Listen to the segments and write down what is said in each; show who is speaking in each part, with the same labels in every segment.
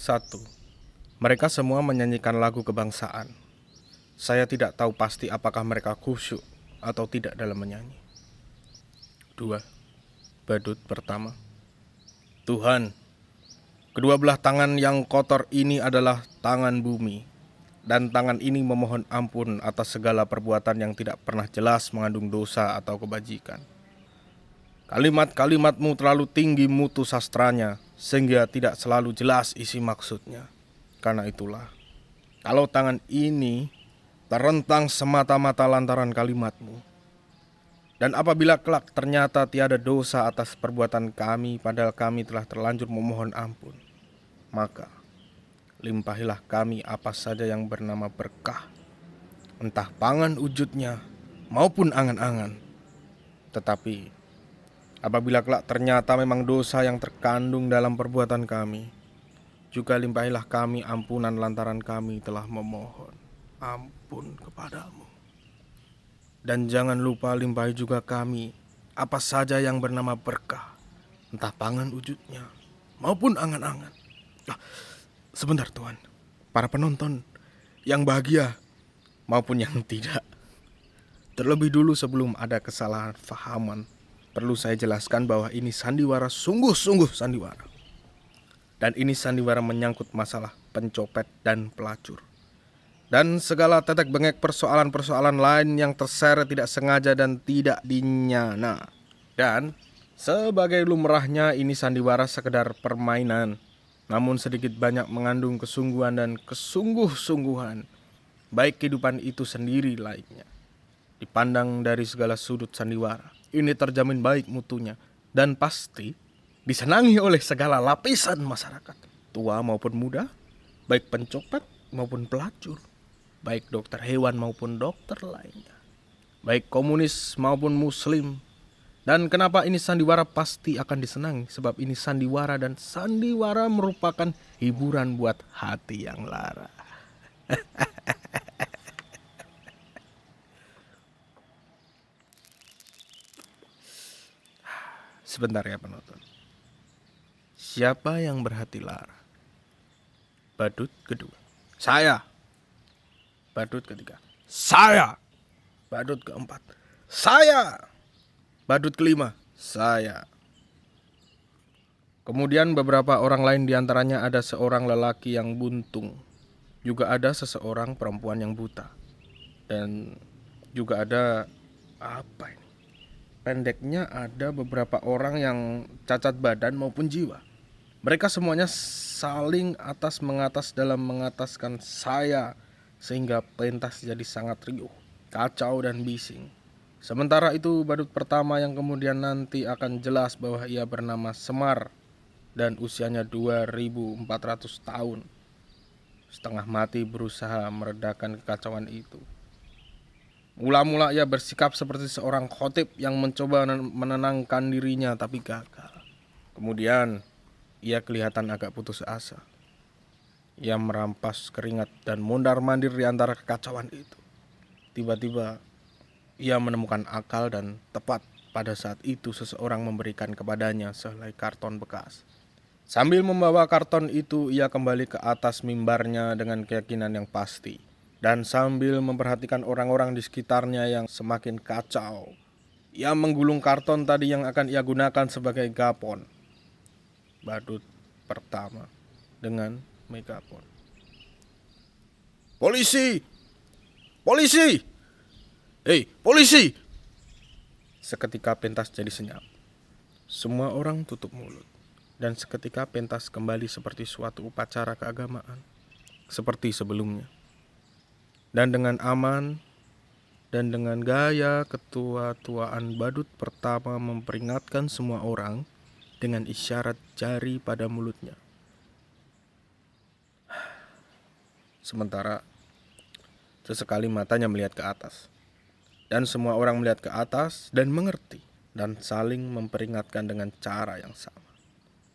Speaker 1: 1. Mereka semua menyanyikan lagu kebangsaan. Saya tidak tahu pasti apakah mereka khusyuk atau tidak dalam menyanyi. 2. Badut pertama. Tuhan, kedua belah tangan yang kotor ini adalah tangan bumi, dan tangan ini memohon ampun atas segala perbuatan yang tidak pernah jelas mengandung dosa atau kebajikan. Kalimat-kalimatmu terlalu tinggi mutu sastranya, sehingga tidak selalu jelas isi maksudnya. Karena itulah, kalau tangan ini terentang semata-mata lantaran kalimatmu, dan apabila kelak ternyata tiada dosa atas perbuatan kami, padahal kami telah terlanjur memohon ampun, maka limpahilah kami apa saja yang bernama berkah, entah pangan wujudnya maupun angan-angan. Tetapi apabila kelak ternyata memang dosa yang terkandung dalam perbuatan kami, juga limpahilah kami ampunan lantaran kami telah memohon ampun kepadamu. Dan jangan lupa limpahi juga kami apa saja yang bernama berkah, entah pangan wujudnya maupun angan-angan. Sebentar Tuhan, para penonton yang bahagia maupun yang tidak. Terlebih dulu sebelum ada kesalahan fahaman, perlu saya jelaskan bahwa ini sandiwara sungguh-sungguh sandiwara. Dan ini sandiwara menyangkut masalah pencopet dan pelacur, dan segala tetek bengek persoalan-persoalan lain yang terseret tidak sengaja dan tidak dinyana. Dan sebagai lumrahnya ini sandiwara sekedar permainan, namun sedikit banyak mengandung kesungguhan dan kesungguh-sungguhan, baik kehidupan itu sendiri lainnya. Dipandang dari segala sudut sandiwara, ini terjamin baik mutunya dan pasti disenangi oleh segala lapisan masyarakat, tua maupun muda, baik pencopet maupun pelacur, baik dokter hewan maupun dokter lainnya, baik komunis maupun muslim. Dan kenapa ini sandiwara pasti akan disenangi? Sebab ini sandiwara, dan sandiwara merupakan hiburan buat hati yang lara. Sebentar ya penonton. Siapa yang berhati lara? Badut kedua, saya. Badut ketiga, saya. Badut keempat, saya. Badut kelima, saya. Kemudian beberapa orang lain diantaranya ada seorang lelaki yang buntung, juga ada seseorang perempuan yang buta, dan juga ada apa ini? Pendeknya ada beberapa orang yang cacat badan maupun jiwa. Mereka semuanya saling atas mengatas dalam mengataskan saya, sehingga pentas jadi sangat riuh, kacau dan bising. Sementara itu badut pertama yang kemudian nanti akan jelas bahwa ia bernama Semar dan usianya 2400 tahun, setengah mati berusaha meredakan kekacauan itu. Mula-mula ia bersikap seperti seorang khotib yang mencoba menenangkan dirinya tapi gagal. Kemudian ia kelihatan agak putus asa. Ia merampas keringat dan mondar-mandir di antara kekacauan itu. Tiba-tiba ia menemukan akal, dan tepat pada saat itu seseorang memberikan kepadanya sehelai karton bekas. Sambil membawa karton itu, ia kembali ke atas mimbarnya dengan keyakinan yang pasti. Dan sambil memperhatikan orang-orang di sekitarnya yang semakin kacau, ia menggulung karton tadi yang akan ia gunakan sebagai gapon. Badut pertama dengan megapon. Polisi! Polisi! Hei, polisi! Seketika pentas jadi senyap. Semua orang tutup mulut. Dan seketika pentas kembali seperti suatu upacara keagamaan, seperti sebelumnya. Dan dengan aman dan dengan gaya ketua-tuaan badut pertama memperingatkan semua orang dengan isyarat jari pada mulutnya. Sementara sesekali matanya melihat ke atas. Dan semua orang melihat ke atas dan mengerti dan saling memperingatkan dengan cara yang sama.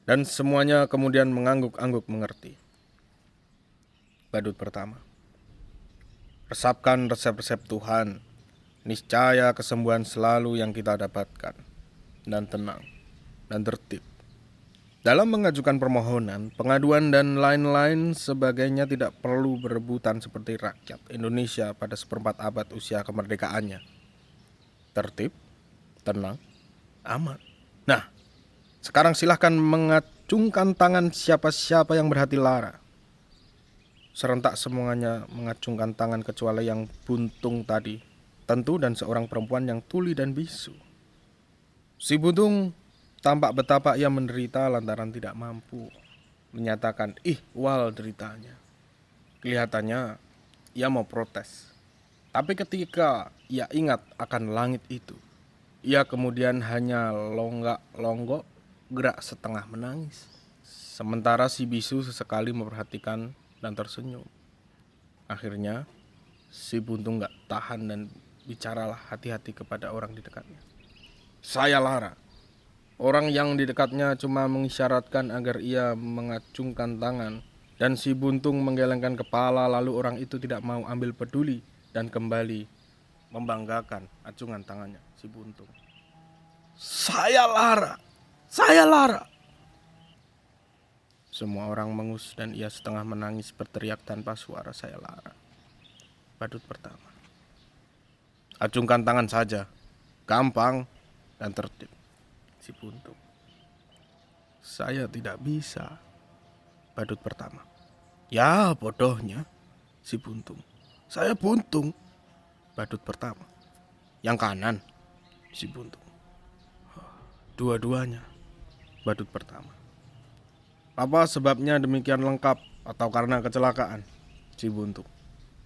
Speaker 1: Dan semuanya kemudian mengangguk-angguk mengerti. Badut pertama. Resapkan resep-resep Tuhan. Niscaya kesembuhan selalu yang kita dapatkan. Dan tenang dan tertib. Dalam mengajukan permohonan, pengaduan dan lain-lain sebagainya tidak perlu berebutan seperti rakyat Indonesia pada seperempat abad usia kemerdekaannya. Tertib, tenang, aman. Nah, sekarang silahkan mengacungkan tangan siapa-siapa yang berhati lara. Serentak semuanya mengacungkan tangan kecuali yang buntung tadi, tentu, dan seorang perempuan yang tuli dan bisu. Si buntung tampak betapa ia menderita lantaran tidak mampu menyatakan ihwal deritanya. Kelihatannya ia mau protes. Tapi ketika ia ingat akan langit itu, ia kemudian hanya longgak-longgok, gerak setengah menangis. Sementara si bisu sesekali memperhatikan dan tersenyum. Akhirnya si buntung gak tahan dan bicaralah hati-hati kepada orang di dekatnya. Saya lara. Orang yang di dekatnya cuma mengisyaratkan agar ia mengacungkan tangan, dan si buntung menggelengkan kepala, lalu orang itu tidak mau ambil peduli dan kembali membanggakan acungan tangannya si buntung. Saya lara. Saya lara. Semua orang mengus dan ia setengah menangis berteriak tanpa suara, saya lara. Badut pertama. Acungkan tangan saja. Gampang dan tertib. Si buntung. Saya tidak bisa. Badut pertama. Ya bodohnya. Si buntung. Saya buntung. Badut pertama. Yang kanan. Si buntung. Dua-duanya. Badut pertama. Apa sebabnya demikian lengkap atau karena kecelakaan? Si buntung.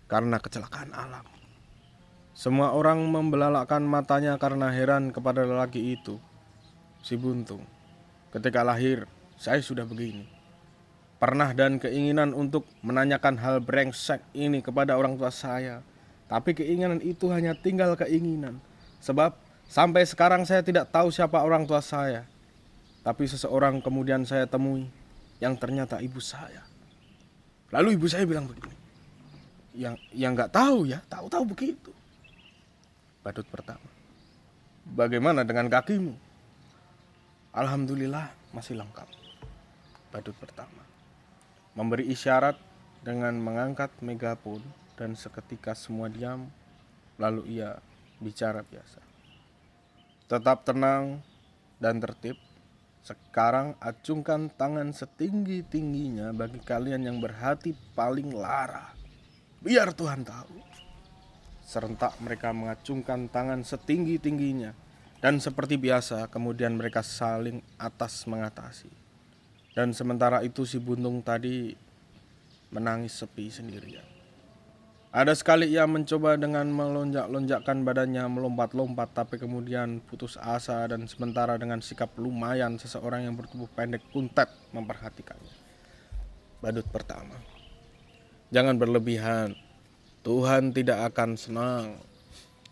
Speaker 1: Karena kecelakaan alam. Semua orang membelalakkan matanya karena heran kepada lelaki itu. Si buntung. Ketika lahir, saya sudah begini. Pernah dan keinginan untuk menanyakan hal brengsek ini kepada orang tua saya. Tapi keinginan itu hanya tinggal keinginan. Sebab sampai sekarang saya tidak tahu siapa orang tua saya. Tapi seseorang kemudian saya temui, yang ternyata ibu saya. Lalu ibu saya bilang begini. Yang gak tahu ya, tahu-tahu begitu. Badut pertama. Bagaimana dengan kakimu? Alhamdulillah masih lengkap. Badut pertama. Memberi isyarat dengan mengangkat megafon dan seketika semua diam. Lalu ia bicara biasa. Tetap tenang dan tertib. Sekarang acungkan tangan setinggi-tingginya bagi kalian yang berhati paling lara. Biar Tuhan tahu. Serentak mereka mengacungkan tangan setinggi-tingginya. Dan seperti biasa kemudian mereka saling atas mengatasi. Dan sementara itu si buntung tadi menangis sepi sendirian. Ada sekali ia mencoba dengan melonjak-lonjakkan badannya, melompat-lompat, tapi kemudian putus asa dan sementara dengan sikap lumayan seseorang yang bertubuh pendek kuntet memperhatikannya. Badut pertama. Jangan berlebihan. Tuhan tidak akan senang.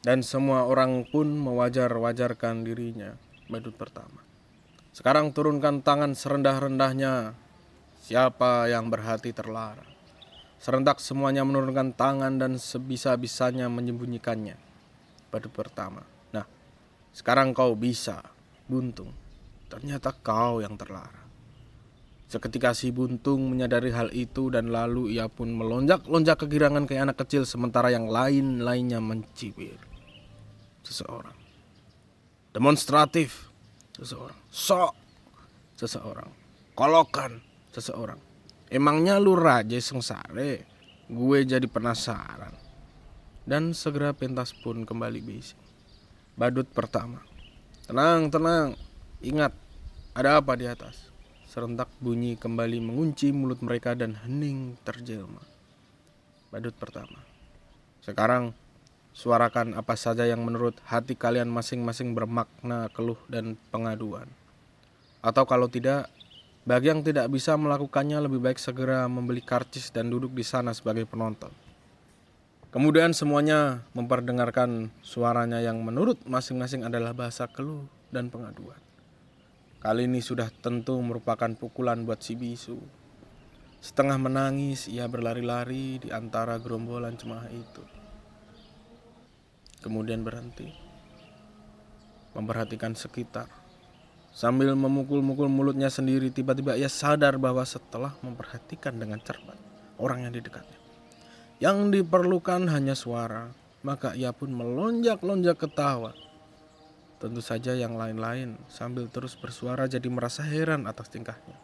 Speaker 1: Dan semua orang pun mewajar-wajarkan dirinya. Badut pertama. Sekarang turunkan tangan serendah-rendahnya. Siapa yang berhati terlarang? Serentak semuanya menurunkan tangan dan sebisa-bisanya menyembunyikannya. Badut pertama. Nah, sekarang kau bisa, buntung. Ternyata kau yang terlarang. Seketika si buntung menyadari hal itu dan lalu ia pun melonjak-lonjak kegirangan kayak anak kecil sementara yang lain-lainnya mencibir. Seseorang. Demonstratif. Seseorang. Sok. Seseorang. Kolokan. Seseorang. Emangnya lu raja sengsare? Gue jadi penasaran. Dan segera pentas pun kembali bising. Badut pertama. Tenang, tenang. Ingat, ada apa di atas? Serentak bunyi kembali mengunci mulut mereka dan hening terjelma. Badut pertama. Sekarang suarakan apa saja yang menurut hati kalian masing-masing bermakna keluh dan pengaduan. Atau kalau tidak, bagi yang tidak bisa melakukannya lebih baik segera membeli karcis dan duduk di sana sebagai penonton. Kemudian semuanya memperdengarkan suaranya yang menurut masing-masing adalah bahasa keluh dan pengaduan. Kali ini sudah tentu merupakan pukulan buat si bisu. Setengah menangis ia berlari-lari di antara gerombolan jemaah itu. Kemudian berhenti, memperhatikan sekitar. Sambil memukul-mukul mulutnya sendiri, tiba-tiba ia sadar bahwa setelah memperhatikan dengan cermat orang yang di dekatnya, yang diperlukan hanya suara, maka ia pun melonjak-lonjak ketawa. Tentu saja yang lain-lain sambil terus bersuara jadi merasa heran atas tingkahnya.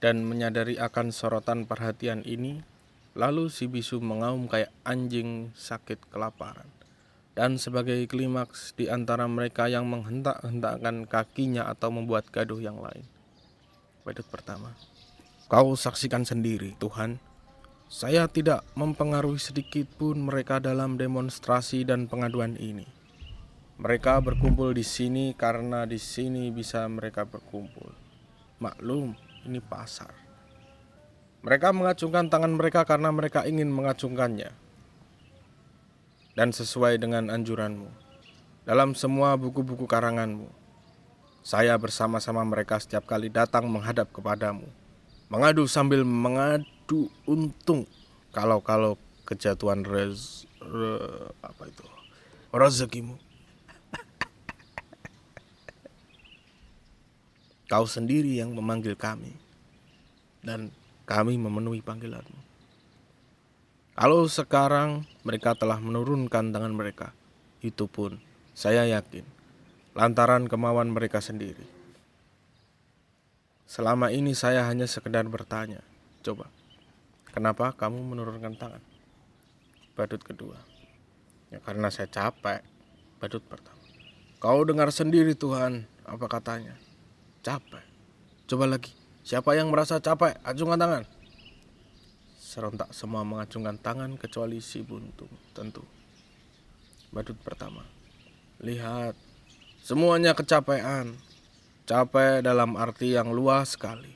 Speaker 1: Dan menyadari akan sorotan perhatian ini, lalu si bisu mengaum kayak anjing sakit kelaparan. Dan sebagai klimaks di antara mereka yang menghentak-hentakkan kakinya atau membuat gaduh yang lain. Badut pertama, kau saksikan sendiri, Tuhan. Saya tidak mempengaruhi sedikit pun mereka dalam demonstrasi dan pengaduan ini. Mereka berkumpul di sini karena di sini bisa mereka berkumpul. Maklum, ini pasar. Mereka mengacungkan tangan mereka karena mereka ingin mengacungkannya. Dan sesuai dengan anjuranmu, dalam semua buku-buku karanganmu, saya bersama-sama mereka setiap kali datang menghadap kepadamu, mengadu sambil mengadu untung kalau kejatuhan rezekimu. Kau sendiri yang memanggil kami, dan kami memenuhi panggilanmu. Kalau sekarang mereka telah menurunkan tangan mereka, itu pun saya yakin lantaran kemauan mereka sendiri. Selama ini saya hanya sekedar bertanya, coba, kenapa kamu menurunkan tangan? Badut kedua, ya karena saya capek. Badut pertama, kau dengar sendiri Tuhan, apa katanya? Capek. Coba lagi, siapa yang merasa capek? Acungkan tangan. Serentak semua mengacungkan tangan kecuali si buntung, tentu. Badut pertama, lihat, semuanya kecapean. Capek dalam arti yang luas sekali.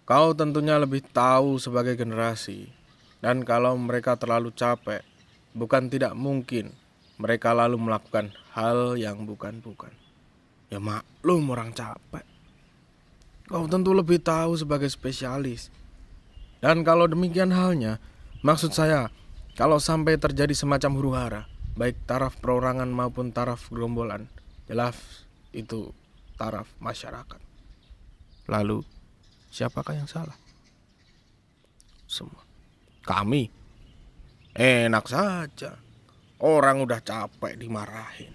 Speaker 1: Kau tentunya lebih tahu sebagai generasi. Dan kalau mereka terlalu capek, bukan tidak mungkin mereka lalu melakukan hal yang bukan-bukan. Ya maklum orang capek. Kau tentu lebih tahu sebagai spesialis. Dan kalau demikian halnya, maksud saya, kalau sampai terjadi semacam huru-hara, baik taraf perorangan maupun taraf gerombolan, jelas itu taraf masyarakat. Lalu, siapakah yang salah? Semua. Kami. Enak saja. Orang udah capek dimarahin.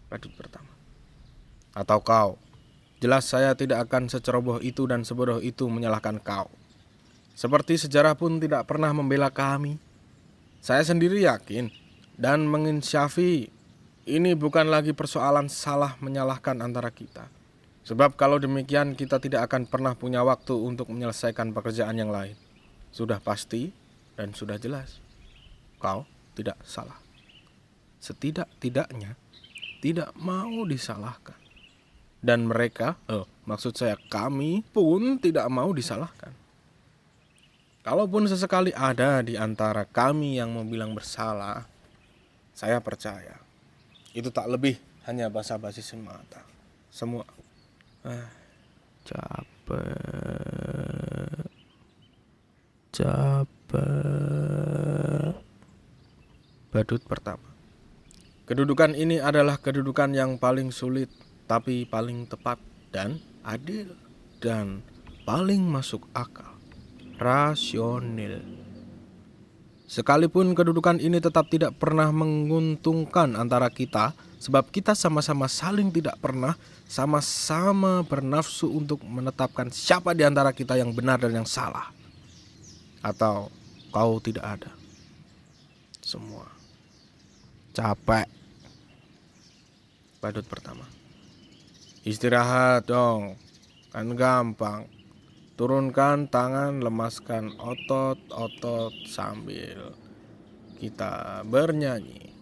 Speaker 1: Badut pertama. Atau kau? Jelas saya tidak akan seceroboh itu dan sebodoh itu menyalahkan kau. Seperti sejarah pun tidak pernah membela kami. Saya sendiri yakin dan menginsyafi ini bukan lagi persoalan salah menyalahkan antara kita. Sebab kalau demikian kita tidak akan pernah punya waktu untuk menyelesaikan pekerjaan yang lain. Sudah pasti dan sudah jelas. Kau tidak salah. Setidak-tidaknya tidak mau disalahkan. Dan mereka, maksud saya kami pun tidak mau disalahkan. Kalaupun sesekali ada di antara kami yang mau bilang bersalah, saya percaya itu tak lebih hanya basa-basi semata. Semua capek. Badut pertama. Kedudukan ini adalah kedudukan yang paling sulit, tapi paling tepat dan adil dan paling masuk akal, rasional. Sekalipun kedudukan ini tetap tidak pernah menguntungkan antara kita, sebab kita sama-sama saling tidak pernah sama-sama bernafsu untuk menetapkan siapa di antara kita yang benar dan yang salah. Atau kau tidak ada. Semua capek. Badut pertama. Istirahat dong, kan gampang. Turunkan tangan, lemaskan otot-otot sambil kita bernyanyi.